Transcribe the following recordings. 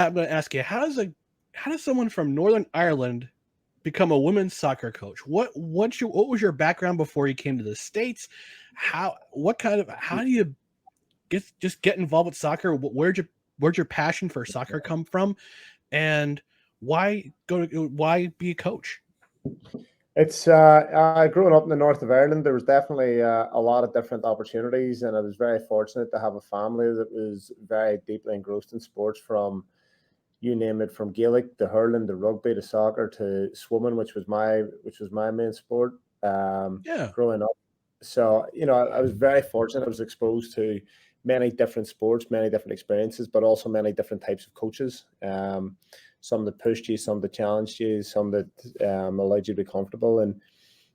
I'm going to ask you, how does someone from Northern Ireland become a women's soccer coach? What was your background before you came to the States? How do you get involved with soccer? Where'd your passion for soccer come from? And why be a coach? It's growing up in the north of Ireland, there was definitely a lot of different opportunities, and I was very fortunate to have a family that was very deeply engrossed in sports, from you name it, from Gaelic to hurling to rugby to soccer to swimming, which was my main sport Yeah. growing up. So I was very fortunate. I was exposed to many different sports, many different experiences, but also many different types of coaches. Some that pushed you, some that challenged you, some that allowed you to be comfortable. And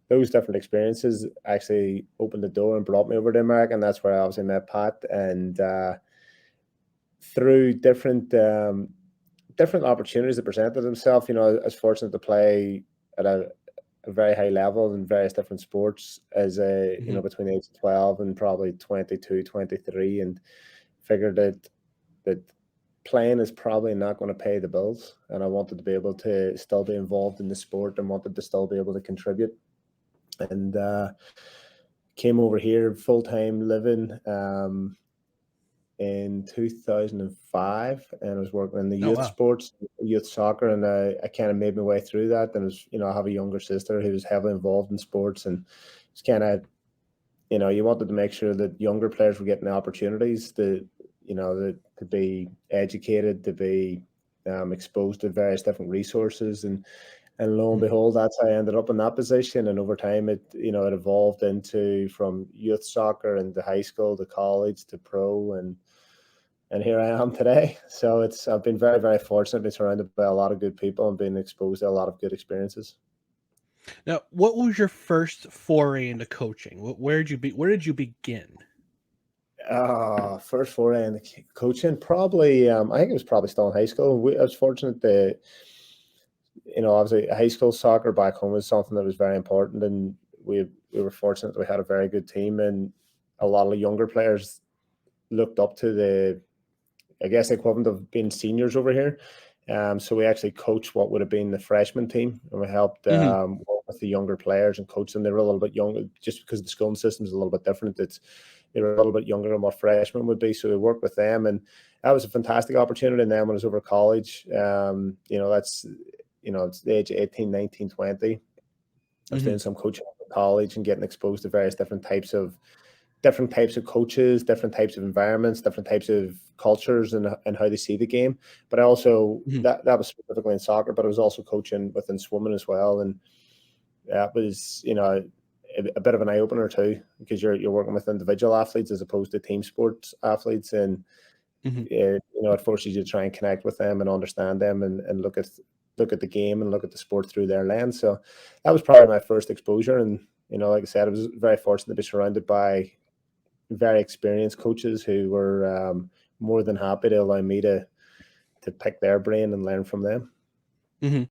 those different experiences actually opened the door and brought me over to America. And that's where I obviously met Pat. And through different opportunities that presented themselves, I was fortunate to play at a very high level in various different sports as Hmm. between the age of 12 and probably 22, 23, and figured that playing is probably not going to pay the bills. And I wanted to be able to still be involved in the sport and wanted to still be able to contribute. And came over here full time living in 2005, and I was working in the Oh youth wow. sports, youth soccer, and I kind of made my way through that. And I have a younger sister who was heavily involved in sports, and it's kind of, you wanted to make sure that younger players were getting the opportunities to be educated, to be exposed to various different resources, and lo and Mhm. behold, that's how I ended up in that position. And over time, it evolved into from youth soccer into high school to college to pro, and here I am today. So I've been very, very fortunate, been surrounded by a lot of good people and been exposed to a lot of good experiences. Now, what was your first foray into coaching? Where did you begin? First foray into coaching, probably. I think it was probably still in high school. I was fortunate that, obviously high school soccer back home was something that was very important, and we were fortunate that we had a very good team, and a lot of younger players looked up to I guess, the equivalent of being seniors over here. So we actually coached what would have been the freshman team, and we helped Hmm. work with the younger players and coach them. They were a little bit younger, just because the schooling system is a little bit different. They were a little bit younger than what freshmen would be, so we worked with them, and that was a fantastic opportunity. And then when I was over college, that's it's the age of 18, 19, 20. I was Hmm. doing some coaching at college and getting exposed to various different types of coaches, different types of environments, different types of cultures, and how they see the game. But I also, Hmm. that was specifically in soccer, but I was also coaching within swimming as well, and that was a bit of an eye opener too, because you're working with individual athletes as opposed to team sports athletes, and Hmm. it forces you to try and connect with them and understand them, and look at the game and look at the sport through their lens. So that was probably my first exposure, and like I said, I was very fortunate to be surrounded by very experienced coaches who were more than happy to allow me to pick their brain and learn from them. Hmm.